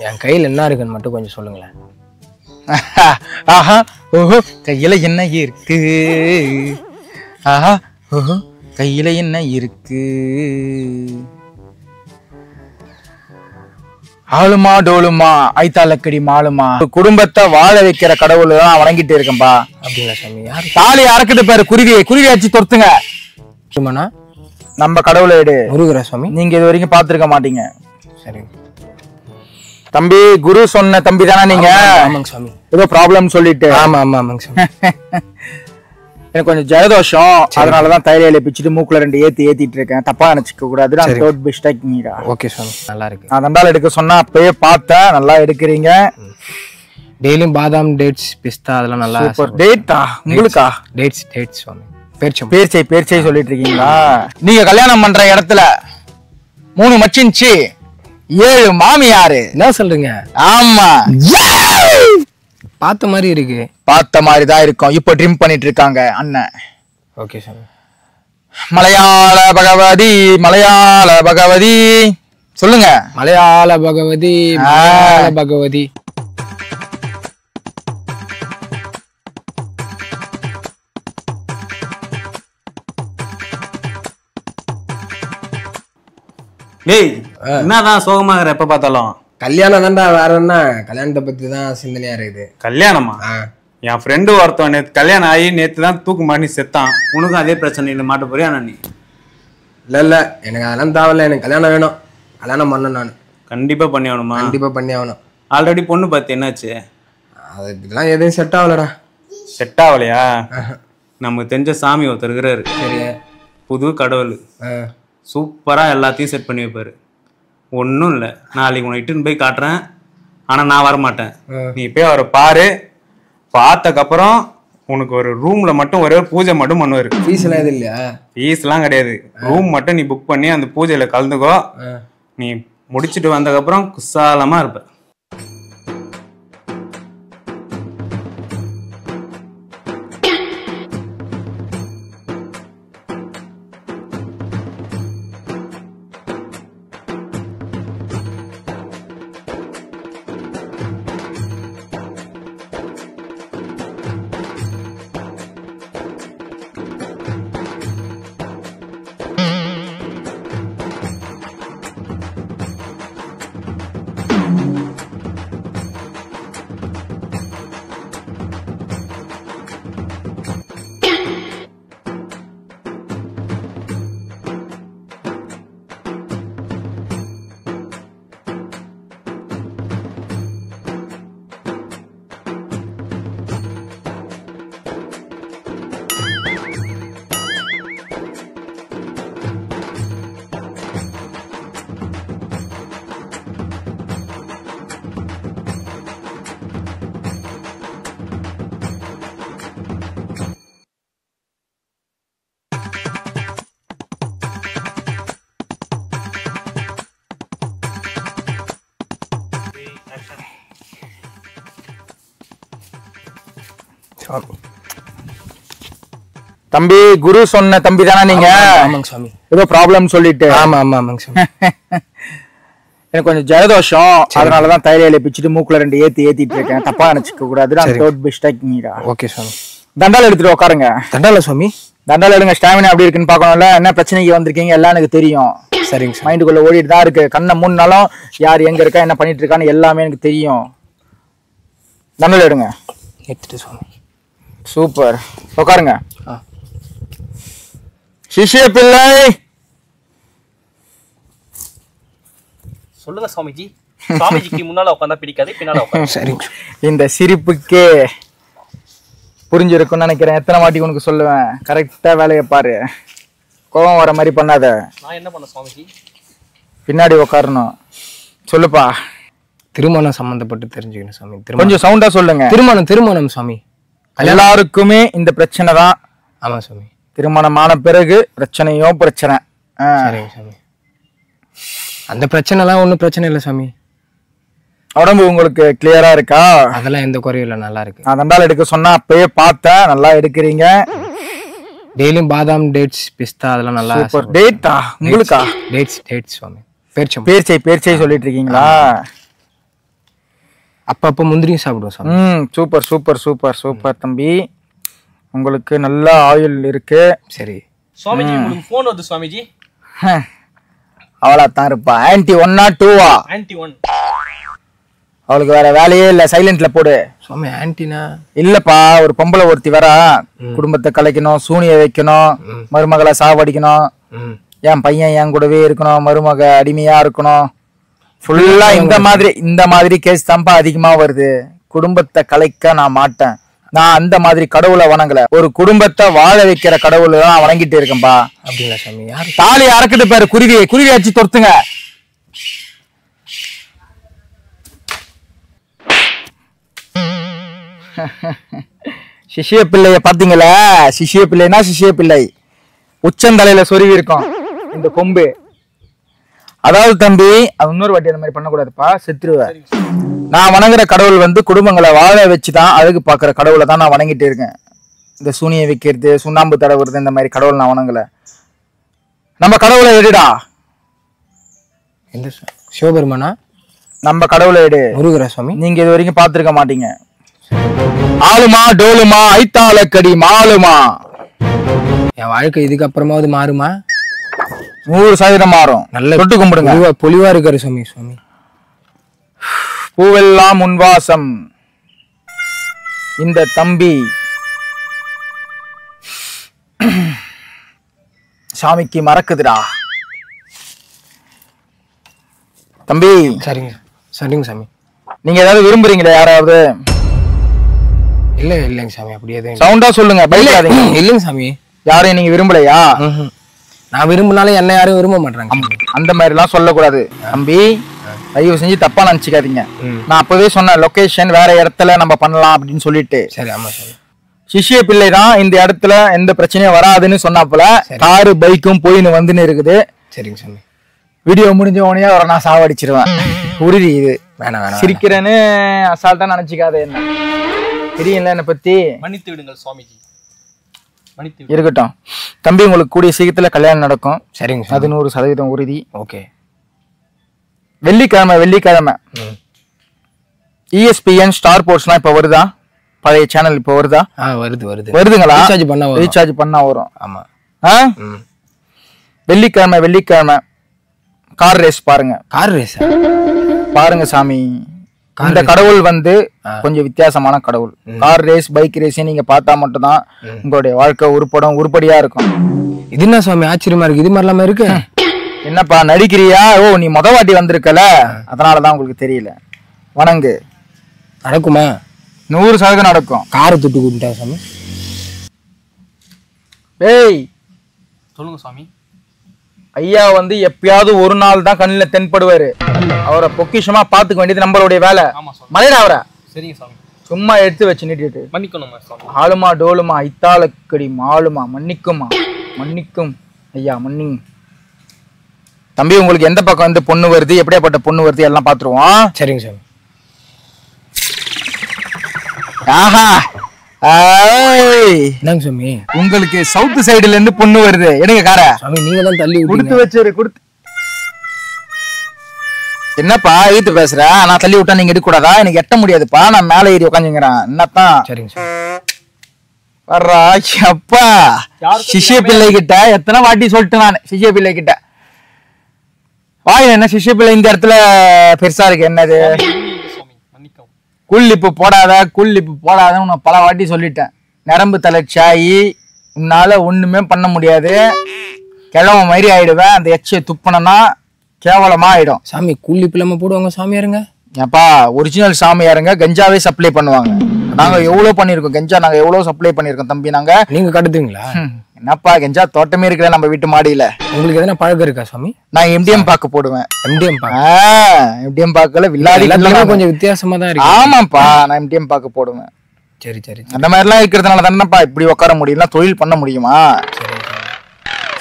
என் கையில் என்ன இருக்குன்னு மட்டும் கொஞ்சம் சொல்லுங்களேன். ஆஹா ஓஹோ கையில என்ன இருக்கு? ஆஹா ஓஹோ கையில என்ன இருக்கு? ஆளுமா டோலுமா ஐத்தாலக்கடி மாலுமா. குடும்பத்தை வாழ வைக்கிற கடவுள் தான் வணங்கிட்டு இருக்கேன்பா. அப்படிங்களா சாமி? யாரு தாலி அறக்குது பாரு, குருவி அடிச்சு தொடுத்துங்க. சும்மாண்ணா? நம்ம கடவுளை எடு. முருகரா சாமி? நீங்க இது வரைக்கும் பாத்துருக்க மாட்டீங்க. சரி தம்பி, குரு சொன்ன தம்பி தானே நீங்க? ஆமாங்க சாமி. ஏதோ ப்ராப்ளம் சொல்லிட்டு. ஆமாங்க சாமி. எனக்கு கொஞ்சம் ஜலதோஷம், அதனாலதான் தைரியல பிச்சுட்டு மூக்குல 2 ஏத்திட்டு இருக்கேன். தப்பா நினைச்சுக்க கூடாது. ஓகே சாமி, நல்லா இருக்கு. நான் தண்டால் எடுக்க சொன்னா அப்பயே பார்த்தேன், நல்லா எடுக்கிறீங்க. டெய்லியும் பாதாம், டேட்ஸ், பிஸ்தா அதெல்லாம் நல்லா. சூப்பர். டேட்டா உங்களுக்கா? டேட்ஸ் சாமி. பேர்ச்சை சொல்லிட்டு இருக்கீங்களா? நீங்க கல்யாணம் பண்ற இடத்துல 3 மச்சின்ச்சு 7 மாமியாரு. என்ன சொல்றீங்க? ஆமா, பார்த்த மாதிரி இருக்கு. பார்த்த மாதிரி தான் இருக்கும். இப்போ ட்ரிம் பண்ணிட்டு இருக்காங்க அண்ணன். ஓகே சாமி. மலையாள பகவதி சொல்லுங்க. மலையாள பகவதி. பகவதி டேய், என்னதான் சோகமாகற எப்ப பார்த்தாலும்? கல்யாணம் தான்டா, வேற என்ன? கல்யாணத்தை பத்தி தான் சிந்தனையா இருக்குது. கல்யாணமா? என் ஃப்ரெண்டு ஒருத்தன் நேற்று கல்யாணம் ஆகி நேற்று தான் தூக்கு மாட்டி செத்தான். உனக்கும் அதே பிரச்சனையில மாட்ட போறியா நீ? இல்ல எனக்கு அதெல்லாம் தேவையில்ல. எனக்கு கல்யாணம் வேணும். கல்யாணம் பண்ண நான் கண்டிப்பா பண்ணி ஆகணுமா? கண்டிப்பா பண்ணி ஆகணும். ஆல்ரெடி பொண்ணு பார்த்து என்னாச்சு? அது இதெல்லாம் எதுவும் செட் ஆகலடா. செட் ஆகலையா? நமக்கு தெரிஞ்ச சாமி ஒருத்தர் இருக்கிறாரு. சரி. புது கடவுள். சூப்பரா எல்லாத்தையும் செட் பண்ணி வைப்பாரு. ஒன்றும் இல்லை, நாளைக்கு உன்னை இட்டுன்னு போய் காட்டுறேன். ஆனா நான் வரமாட்டேன். நீ போய் அவரை பாரு. பார்த்ததுக்கப்புறம் உனக்கு ஒரு ரூம்ல மட்டும் ஒரே பூஜை மட்டும் பண்ணுவாரு. ஃபீஸ் எல்லாம் எது இல்லையா? ஃபீஸ்லாம் கிடையாது. ரூம் மட்டும் நீ புக் பண்ணி அந்த பூஜையில கலந்துக்கோ. நீ முடிச்சுட்டு வந்ததுக்கப்புறம் குசாலமா இருப்ப. தம்பி, குரு சொன்ன தம்பி தானே நீங்க? ஆமாங்க சாமி. ஏதோ ப்ராப்ளம் சொல்லிட்டு. ஆமாங்க சாமி. எனக்கு கொஞ்சம் ஜலதோஷம், அதனாலதான் தைரியல பிச்சுட்டு மூக்குல 2 ஏத்திட்டு இருக்கேன். தப்பா நினைச்சுக்க கூடாது. ஓகே சாமி. தண்டால் எடுத்துட்டு உட்காருங்க. தண்டால சாமி? தண்டால் எடுங்க. ஸ்டாமினா அப்படி இருக்குன்னு பாக்கணும்ல. என்ன பிரச்சனைக்கு வந்திருக்கீங்க எல்லாம் எனக்கு தெரியும். சரிங்க சார். மைண்டுக்குள்ள ஓடிட்டு தான் இருக்கு. கண்ணை மூணுனாலும் யார் எங்க இருக்கா, என்ன பண்ணிட்டு இருக்கான்னு எல்லாமே எனக்கு தெரியும். தண்டால் எடுங்க. எடுத்துட்டு சாமி. சூப்பர். உட்காருங்க. சிஷ்ய பிள்ளை சொல்லுங்க சுவாமிஜி. சுவாமிஜிக்கு முன்னால உட்காந்தா பிடிக்காது, பின்னால உட்காந்து. சரிங்க. இந்த சிரிப்புக்கே புரிஞ்சிருக்கும்னு நினைக்கிறேன். எத்தனை வாட்டி உனக்கு சொல்லுவேன், கரெக்டா வேலையை பாரு. கோபம் வர மாதிரி பண்ணாத. நான் என்ன பண்ண சுவாமிஜி? பின்னாடி உட்காரணும். சொல்லுப்பா. திருமணம் சம்பந்தப்பட்டு தெரிஞ்சுக்கணும் சாமி. கொஞ்சம் சவுண்டா சொல்லுங்க. திருமணம் சாமி. எல்லாருக்குமே இந்த பிரச்சனை தான். ஆமா சாமி. திருமணமான பிறகு பிரச்சனை. சரிங்க சாமி. அந்த பிரச்சனை எல்லாம் ஒன்றும் பிரச்சனை இல்லை சாமி. உடம்பு உங்களுக்கு கிளியரா இருக்கா? அதெல்லாம் எந்த குறையும் இல்லை, நல்லா இருக்கு. நான் தண்டால் எடுக்க சொன்னா அப்பயே பார்த்தேன், நல்லா எடுக்கிறீங்க. டெய்லியும் பாதாம், டேட்ஸ், பிஸ்தா அதெல்லாம் நல்லா. சூப்பர். டேட்டா உங்களுக்கா? டேட்ஸ் சாமி. பேர்ச்சை சொல்லிட்டு இருக்கீங்களா? அப்பப்ப முந்திரியும் சாப்பிடுவோம் சாமி. சூப்பர் சூப்பர் சூப்பர் சூப்பர் தம்பி. உங்களுக்கு நல்ல ஆயுள் இருக்கு. சரி சுவாமிஜி உங்களுக்கு போன் வருது சுவாமிஜி. அவளா தான் இருப்பா. Anti 1 or 2வா? ஆன்டி 1. அவளுக்கு வேற வேலையே இல்ல, சைலண்ட்ல போடு. சுவாமி ஆன்டினா இல்லப்பா, ஒரு பொம்பளை ஒருத்தி வரா, குடும்பத்தை கலைக்கணும், சூனிய வைக்கணும், மருமகளை சாவடிக்கணும், என் பையன் என் கூடவே இருக்கணும், மருமக அடிமையா இருக்கணும், ஃபுல்லா இந்த மாதிரி கேஸ் தான்ப்பா அதிகமா வருது. குடும்பத்தை கலைக்க நான் மாட்டேன். நான் அந்த மாதிரி கடவுளை வணங்கல, ஒரு குடும்பத்தை வாழ வைக்கிற கடவுளை தான் வணங்கிட்டு இருக்கேன்பா. அப்படிங்களா சாமி? யாரு தாலி அறக்குது பாரு, குருவி அடிச்சு தொடுத்துங்க. சிஷிய பிள்ளைய பாத்தீங்களா? சிஷிய பிள்ளைனா சிஷிய பிள்ளை உச்சந்தலையில சொருவி இருக்கும் இந்த கொம்பு. அதாவது தம்பி, அது இன்னொரு வாட்டி அந்த மாதிரி பண்ணக்கூடாதுப்பா, செத்துருவேன். நான் வணங்குற கடவுள் வந்து குடும்பங்களை வாழ வச்சுதான் அழகு பாக்குற கடவுளை தான் நான் வணங்கிட்டு இருக்கேன். இந்த சூனியை வைக்கிறது, சுண்ணாம்பு தடவுறது, இந்த மாதிரி கடவுள் நான் வணங்கல. நம்ம கடவுளை எடுடா. எந்த சிவபெருமானா? நம்ம கடவுளை எடு. முருகரா சுவாமி? நீங்க இது வரைக்கும் பாத்துருக்க மாட்டீங்க. ஆளுமா டோலுமா ஐத்தாளக்கடி மாலுமா. என் வாழ்க்கை இதுக்கு அப்புறமாவது மாறுமா? 100% மாறும். நல்ல தொட்டு கும்பிடுங்க. பொலிவா இருக்காரு சுவாமி. சுவாமி பூவெல்லாம் முன்வாசம். இந்த தம்பி சாமிக்கு மறக்குதுடா தம்பி. சரிங்க சரிங்க சாமி. நீங்க ஏதாவது விரும்புறீங்களா? யாராவது? இல்லைங்க சாமி, அப்படி எதுவும் சவுண்டா சொல்லுங்க, பயப்படாதீங்க. இல்லைங்க சாமி. யாரையும் நீங்க விரும்பலையா? நான் விரும்பினாலும் என்ன யாரும் விரும்ப மாட்டாங்க. அந்த மாதிரி எல்லாம் சொல்லக்கூடாது தம்பி. தயவு செஞ்சு தப்பா நினைச்சுக்காதீங்க. நான் அப்பவே சொன்ன லொகேஷன் வேற இடத்துல நம்ம பண்ணலாம் அப்படின்னு சொல்லிட்டு. சரி, ஆமா சாமி. சிஷிய பிள்ளை தான் இந்த இடத்துல எந்த பிரச்சனையும் வராதுன்னு சொன்னாப்புல காரு பைக்கும் போயின்னு வந்துன்னு இருக்குது. சரிங்க சாமி. வீடியோ முடிஞ்ச உடனே அவரை நான் சாவடிச்சிருவேன். உறுதி இது. வேணாம் சிரிக்கிறேன்னு அசால்ட்டா நினைச்சுக்காத. என்ன தெரியல என்னை பத்தி? மன்னித்து விடுங்கள் சுவாமிஜி, மன்னித்து இருக்கட்டும் தம்பி. உங்களுக்கு கூடிய சீக்கிரத்துல கல்யாணம் நடக்கும். சரிங்க, அது 100% உறுதி. ஓகே. வெள்ளிக்கிழமை ESPN ஸ்டார் ஸ்போர்ட்ஸ்லாம் இப்ப வருதா? பழைய சேனல் இப்ப வருதா? வருதுங்களா? ரீசார்ஜ் பண்ணா வரும். ஆமா. வெள்ளிக்கிழமை கார் ரேஸ் பாருங்க. கார் ரேஸ் பாருங்க சாமி. இந்த கடவுள் வந்து கொஞ்சம் வித்தியாசமான கடவுள். கார் ரேஸ், பைக் ரேஸ் நீங்க பார்த்தா மட்டும்தான் உங்களுடைய வாழ்க்கை உருப்படியா இருக்கும். இது என்ன சுவாமி ஆச்சரியமா இருக்கு? இது மாதிரிலாம இருக்கு? என்னப்பா நடிக்கிறியா? ஓ, நீ முத வாட்டி வந்திருக்கல, அதனாலதான் உங்களுக்கு தெரியல. வணங்கு. நடக்குமா? 100% நடக்கும். காரை துட்டு கூட்டா சாமி. ஏய் சொல்லுங்க சுவாமி. ஐயா வந்து எப்பயாவது ஒரு நாள் தான் கண்ணுல தென்படுவாரு. அவரை பொக்கிஷமா பாத்துக்க வேண்டியது நம்மளுடைய வேலை. மலையில அவரை சரிங்க சாமி. சும்மா எடுத்து வச்சு நீட்டிட்டு மன்னிக்கணும் சுவாமி. ஆளுமா டோலுமா ஐத்தாளக்கடி மாலுமா மன்னிக்கும் ஐயா மன்னிங். தம்பி, உங்களுக்கு எந்த பக்கம் வந்து பொண்ணு வருது, எப்படியாப்பட்ட பொண்ணு வருது எல்லாம் பாத்துருவோம். சரிங்க சாமி. ஆஹா, என்னங்க சாமி? உங்களுக்கு சவுத் சைடுல இருந்து பொண்ணு வருது. எடுங்க கார சாமி. நீங்க தான் தள்ளி கொடுத்து வச்சிரு. என்னப்பா ஈத்து பேசுற? நான் தள்ளி விட்டா நீங்க எடுக்க கூடாதா? எனக்கு எட்ட முடியாதுப்பா, நான் மேல ஏறி உட்காந்துங்கிறேன். என்னத்தான்? சரிங்க சாமி. வர்றா அப்பா. சிஷிய பிள்ளை கிட்ட எத்தனை வாட்டி சொல்லிட்டு நான், சிஷிய பிள்ளை கிட்ட வாய் என்ன சிஷிய பிள்ளை இந்த இடத்துல பெருசா இருக்கு என்னது? குள்ளிப்பு போடாத உன்னை பல வாட்டி சொல்லிட்டேன். நரம்பு தளர்ச்சியாயி உன்னால ஒண்ணுமே பண்ண முடியாது. கிழவ மாதிரி ஆயிடுவேன். அந்த எச்சை துப்புனா கேவலமா ஆயிடும். சாமி கூலிப்பு இல்லாம போடுவாங்க சாமியாருங்க. ஏப்பா, ஒரிஜினல் சாமியாருங்க கஞ்சாவே சப்ளை பண்ணுவாங்க. நாங்க எவ்வளவு பண்ணிருக்கோம் கஞ்சா, நாங்க எவ்வளவு சப்ளை பண்ணிருக்கோம் தம்பி. நாங்க நீங்க கடத்துவீங்களா? என்னப்பா, கஞ்சா தோட்டமே இருக்கிற நம்ம வீட்டு மாடியில. உங்களுக்கு எதனா பழக்கம் இருக்கா சாமி? நான் MDM பாக்க போடுவேன். MDM பாக்கல வில்லாடி கொஞ்சம் வித்தியாசமா தான் இருக்கு. ஆமாப்பா, நான் MDM பாக்க போடுவேன். சரி சரி. அந்த மாதிரி எல்லாம் இருக்கிறதுனால தானேப்பா இப்படி உட்கார முடியல. தொழில் பண்ண முடியுமா?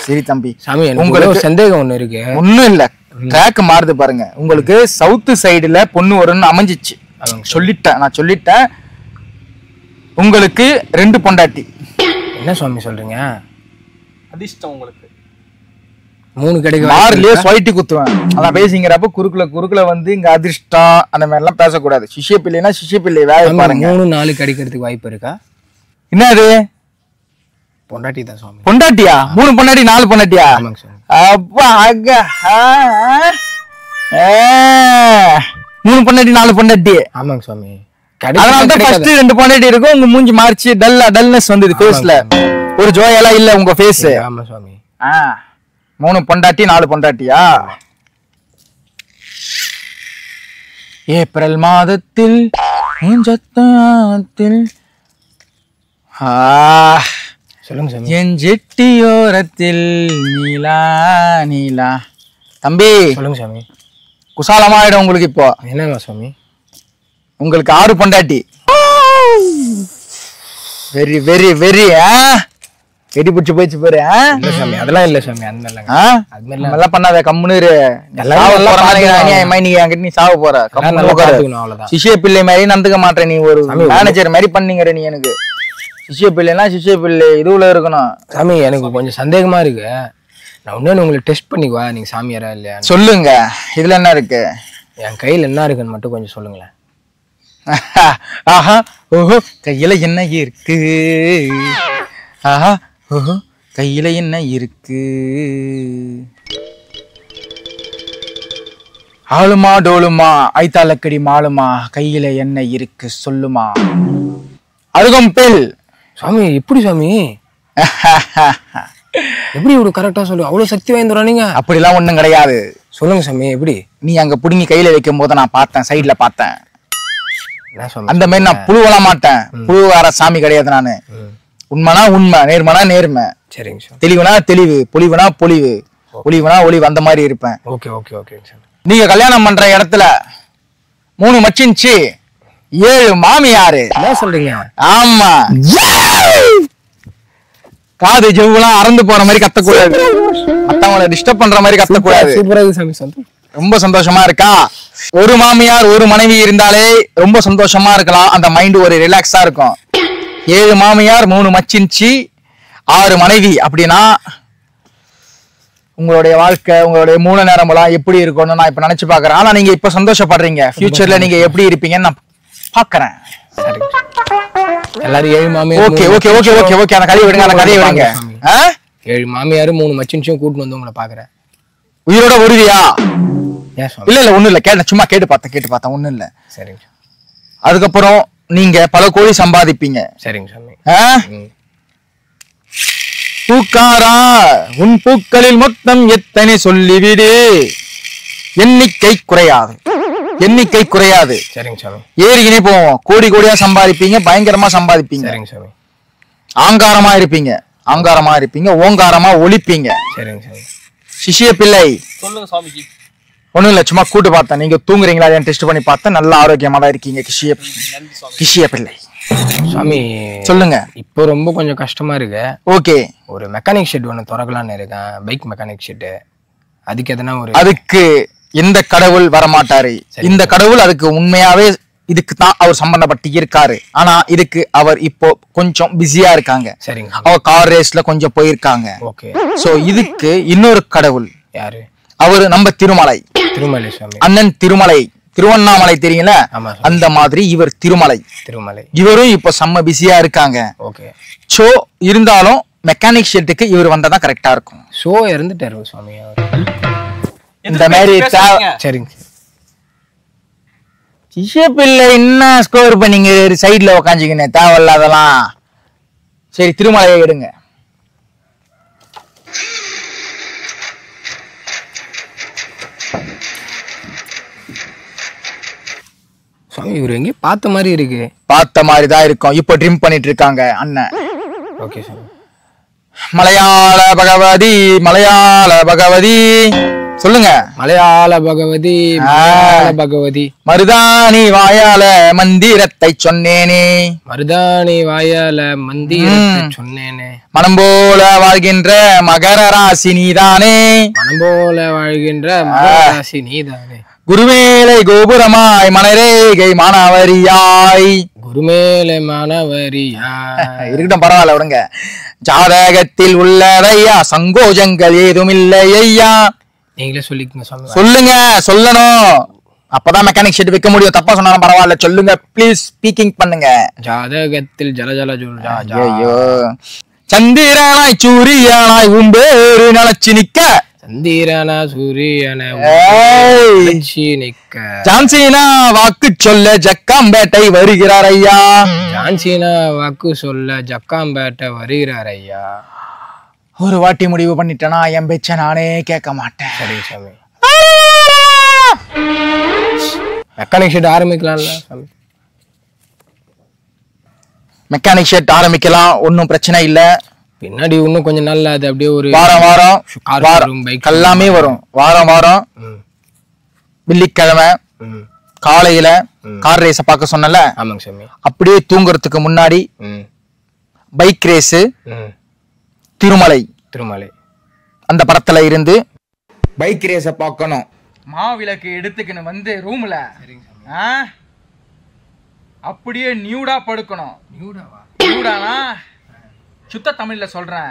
சரி தம்பி. சாமி, உங்களுக்கு சந்தேகம் ஒண்ணு இருக்கு. ஒண்ணும் இல்ல, ட்ராக் மாறுது பாருங்க. உங்களுக்கு சவுத் சைடுல பொண்ணு வரும்னு அமைஞ்சிச்சு. நான் சொல்லிட்டேன். உங்களுக்கு 2 பொண்டாட்டி. என்ன சுவாமி சொல்றீங்க? அதிர்ஷ்டம் உங்களுக்கு. 3 கிடைக்க மார்லயே ஸ்வைட்டி குத்துவேன். அதான் பேசிங்கிறப்ப குறுக்குல வந்து இங்க அதிர்ஷ்டம் அந்த மாதிரி எல்லாம் பேசக்கூடாது. சிஷ்ய பிள்ளைனா சிஷ்ய பிள்ளை வேலை பாருங்க. 3-4 கிடைக்கிறதுக்கு வாய்ப்பு இருக்கா? என்ன அது பொண்டாட்டி தான் சுவாமி. பொண்டாட்டியா? 3 பொண்டாட்டி 4 பொண்டாட்டியா? ஆமாங்க சுவாமி. அப்பா அங்க 3 பொண்டாட்டி 4 பொண்டாட்டி. ஆமாங்க சுவாமி. அதனால தான் ஃபர்ஸ்ட் 2 பொண்டாட்டி இருக்கும். உங்க மூஞ்சி மார்ச்சி டல்னஸ் வந்தது ஃபேஸ்ல. ஒரு ஜோயெல்லாம் இல்ல உங்க ஃபேஸ். ஆமா சுவாமி. 3 பொண்டாட்டி 4 பொண்டாட்டியா? ஏப்ரல் மாதத்தில் சொல்லுங்க சாமி. என் ஜெட்டியோரத்தில் நீலா தம்பி சொல்லுங்க சாமி. குசாலமாயிடும் உங்களுக்கு. இப்போ என்னங்க சுவாமி? உங்களுக்கு 6 பொண்டாட்டி. வெரி வெரி வெரி வெடி பிடிச்சு போயிடுச்சு பாரு. இல்ல சாமி, அதெல்லாம் இல்ல சாமி. அந்த இல்லங்க. அது மாதிரி எல்லாம் பண்ணாத. கம்முனு நீ சாவ போற. அவ்வளவுதான். சிஷ்ய பிள்ளை மாதிரி நடந்துக்க மாட்டேன். நீ ஒரு மேனேஜர் மாதிரி பண்ணீங்கற நீ. எனக்கு சிஷ்ய பிள்ளைனா சிஷ்ய பிள்ளை இதுல இருக்கணும். சாமி எனக்கு கொஞ்சம் சந்தேகமா இருக்கு. நான் ஒண்ணு உங்களுக்கு டெஸ்ட் பண்ணிக்குவா நீங்க சாமியாரா இல்லையா? சொல்லுங்க. இதுல என்ன இருக்கு? என் கையில என்ன இருக்குன்னு மட்டும் கொஞ்சம் சொல்லுங்களேன். ஆஹா ஓஹோ கையில என்ன இருக்கு? ஆஹா ஓஹோ கையில என்ன இருக்கு? ஆளுமா டோலுமா ஐத்தாலக்கடி மாலுமா கையில என்ன இருக்கு சொல்லுமா? அருகம்பெல். சாமி எப்படி சாமி? எப்படி இவ்வளவு கரெக்டா சொல்லு? அவ்வளவு சக்தி வாய்ந்தவரா நீங்க? அப்படிலாம் ஒண்ணும் கிடையாது. சொல்லுங்க சாமி எப்படி? நீ அங்க புடுங்கி கையில வைக்கும் போது நான் பார்த்தேன், சைட்ல பார்த்தேன். என்ன சாமி? அந்த மாதிரி நான் புழுவலாம் மாட்டேன். புழுவார சாமி கிடையாது நானு. உண்மைனா உண்மை, நேர்மனா நேர்மை, சரிங்க சார். தெளிவுனா தெளிவு, பொலிவுனா பொலிவு, ஒளிவுனா ஒளிவு, அந்த மாதிரி இருப்பேன். Okay okay okay sir. நீங்க கல்யாணம் பண்ற இடத்துல 3 மச்சின்ச்சு 7 மாமியாரு. என்ன சொல்றீங்க? ஆமா. காது ஜெவ்வெல்லாம் அறந்து போற மாதிரி கத்தக்கூடாது. மத்தவங்களை டிஸ்டர்ப் பண்ற மாதிரி கத்தக்கூடாது. சூப்பரா இருக்கு சாமி. சந்தோஷம். ரொம்ப சந்தோஷமா இருக்கா? ஒரு மாமியார் ஒரு மனைவி இருந்தாலே ரொம்ப சந்தோஷமா இருக்கலாம். அந்த மைண்ட் ஒரு ரிலாக்ஸா இருக்கும். 7 மாமியார் 3 மச்சின்ச்சு 6 மனைவி அப்படின்னா உங்களுடைய வாழ்க்கை, உங்களுடைய மூல நேரமெல்லாம் எப்படி இருக்கும்னு நான் இப்ப நினைச்சு பாக்குறேன். ஆனா நீங்க இப்ப சந்தோஷப்படுறீங்க. ஃபியூச்சர்ல நீங்க எப்படி இருப்பீங்கன்னு நான் பாக்குறேன். எல்லாரும் 7 மாமியார். Okay okay okay okay okay. அந்த கதையை விடுங்க, அந்த கதையை விடுங்க. 7 மாமியார் 3 மச்சின்ஸையும் கூட்டிட்டு வந்து உங்களை பாக்குறேன். உயிரோட வருவியா? ஏன் சாமி? இல்ல இல்ல ஒண்ணும் இல்ல, கேட்ட சும்மா கேட்டு பார்த்தேன் ஒண்ணும் இல்ல. சரிங்க. அதுக்கப்புறம் நீங்க பல கோடி சம்பாதிப்பீங்க. சரிங்க சாமி. பூக்காரா உன் பூக்களில் மொத்தம் எத்தனை சொல்லிவிடு, எண்ணிக்கை குறையாது, எண்ணிக்கை குறையாது. சரிங்க சாமி. ஏறிக்கினே போவோம். கோடி கோடியா சம்பாதிப்பீங்க, பயங்கரமா சம்பாதிப்பீங்க. சரிங்க சாமி. ஆங்காரமா இருப்பீங்க, ஆங்காரமா இருப்பீங்க, ஓங்காரமா ஒலிப்பீங்க. சரிங்க சாமி. சிஷ்ய பிள்ளை. சொல்லுங்க சுவாமிஜி. ஒண்ணும் இல்ல, சும்மா கூட்டு பார்த்தேன். நீங்க தூங்குறீங்களா டெஸ்ட் பண்ணி பார்த்தேன். நல்ல ஆரோக்கியமா தான் இருக்கீங்க கிஷிய பிள்ளை. சாமி சொல்லுங்க. இப்போ ரொம்ப கொஞ்சம் கஷ்டமா இருக்கு. ஓகே. ஒரு மெக்கானிக் ஷெட் ஒன்று திறக்கலான்னு இருக்கேன், பைக் மெக்கானிக் ஷெட்டு. அதுக்கு எதனா ஒரு அதுக்கு எந்த கடவுள் வரமாட்டாரு. இந்த கடவுள் அதுக்கு உண்மையாவே இதுக்கு தான் அவர் சம்பந்தப்பட்டு இருக்காரு. ஆனா இதுக்கு அவர் இப்போ கொஞ்சம் பிஸியா இருக்காங்க. சரிங்க. அவர் கார் ரேஸ்ல கொஞ்சம் போயிருக்காங்க. ஓகே. சோ இதுக்கு இன்னொரு கடவுள். யாரு? அவரு நம்ம திருமலை, திருமலை சாமி. அண்ணன் திருமலை, திருவண்ணாமலை தெரியல, அந்த மாதிரி இவர் திருமலை. திருமலை இவரும் இப்ப செம்ம பிஸியா இருக்காங்க. ஓகே. சோ இருந்தாலும் மெக்கானிக் ஷெட்டுக்கு இவர் வந்தாதான் கரெக்டா இருக்கும். ஷோ இருந்துட்டாரு சுவாமி அவர். இந்த மாதிரி சரிங்க. சிஷ்ய பிள்ளை என்ன ஸ்கோர் பண்ணீங்க சைட்ல உக்காஞ்சிக்கினே தேவையில்லாதெல்லாம். சரி திருமலையை எடுங்க. சுவாமி இவர் எங்கேயும் பார்த்த மாதிரி இருக்கு. பார்த்த மாதிரி தான் இருக்கும். இப்போ ட்ரிம் பண்ணிட்டு இருக்காங்க அண்ணன். Okay sir. மலையாள பகவதி, மலையாள பகவதி சொல்லுங்க. மலையாள பகவதி, மலையாள பகவதி. மருதாணி வாயால மந்திரத்தை சொன்னேனே, மருதாணி வாயால மந்திரத்தை சொன்னேனே. மனம் போல வாழ்கின்ற மகர ராசி நீதானே, மனம் போல வாழ்கின்ற மகர ராசி நீதானே. குருவேலை கோபுரமாய் மனரேகை மானவரியாய், ஒருமேலமான வரியா. இருக்கட்டும், பரவாயில்ல விடுங்க. ஜாதகத்தில் உள்ளதையா சங்கோஜங்கள் ஏதும் இல்லை ஐயா. நீங்களே சொல்லிக்கங்க சாமி. சொல்லுங்க, சொல்லணும். அப்பதான் மெக்கானிக் ஷெட் வைக்க முடியும். தப்பா சொன்னாலும் பரவாயில்ல, சொல்லுங்க ப்ளீஸ். ஸ்பீக்கிங் பண்ணுங்க. ஜாதகத்தில் ஜலஜல ஜுல்ஜா. ஐயோ, சந்திரனாய் சூரியனாய் உம்பேறு நலச்சி நிக்க. சந்திரனா சூரியன நிக்க. ஜான்சினா வாக்கு சொல்ல ஜக்காம்பேட்டை வருகிறார் ஐயா. ஜான்சினா வாக்கு சொல்ல ஜக்காம்பேட்டை வருகிறார் ஐயா. ஒரு வாட்டி முடிவு பண்ணிட்டேனா என் பேச்ச நானே கேட்க மாட்டேன். சரி சாமி. மெக்கானிக் ஷெட் ஆரம்பிக்கலாம்ல சாமி? மெக்கானிக் ஷெட் ஆரம்பிக்கலாம், ஒன்னும் பிரச்சனை இல்ல. பின்னாடி இன்னும் கொஞ்சம் நாள்ல அது அப்படியே ஒரு வாரம் எல்லாமே வரும். வாரம் வெள்ளிக்கிழமை காலையில கார் ரேஸ பார்க்க சொன்னல. ஆமாங்க சாமி. அப்படியே தூங்குறதுக்கு முன்னாடி பைக் ரேஸ் திருமலை அந்த படத்துல இருந்து பைக் ரேஸ பார்க்கணும். மாவிளக்கு எடுத்துக்கணும் வந்து ரூம்ல அப்படியே நியூடா படுக்கணும். நியூடானா சுத்த தமிழ்ல சொல்றேன்,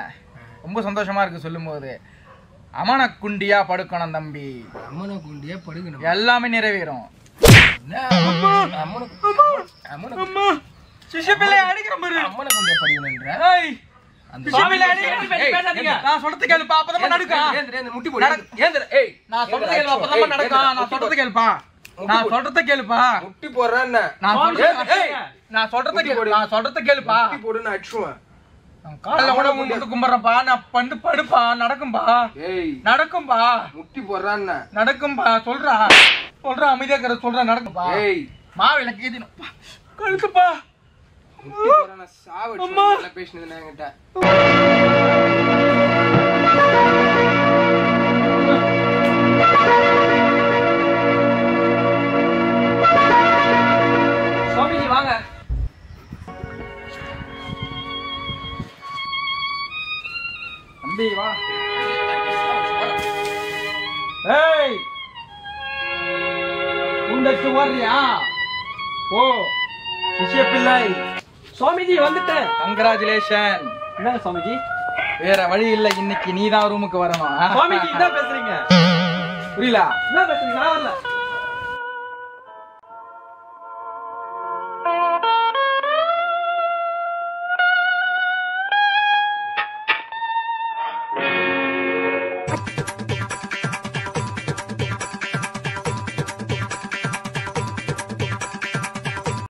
ரொம்ப சந்தோஷமா இருக்கு சொல்லும் போது. அமன குண்டியா படுக்கணும் தம்பி. அமன குண்டியா படுக்கணும், எல்லாமே நிறைவேறும். காலைல கூட முட்டு கும்பிடுறப்பா, நான் பண்ணு படுப்பா, நடக்கும்பா நடக்கும்பா, முட்டி போடுறான் நடக்கும்பா, சொல்றா சொல்றா, அமைதியா இருக்கிற சொல்றா, நடக்கும்பா. மாவில கேதினப்பா கழுத்துப்பா, பேசினது என்கிட்ட. சுவாமிஜி வாங்க. தம்பி வா. ஏய் உண்டச்சு வர்றியா? ஓ சிஷ்ய பிள்ளை. சுவாமிஜி வந்துட்டேன். கங்க்ராச்சுலேஷன். என்னங்க சுவாமிஜி? வேற வழி இல்ல, இன்னைக்கு நீதான் ரூமுக்கு வரணும். சுவாமிஜி என்ன பேசுறீங்க? புரியல? என்ன பேசுறீங்க? நான் வரல.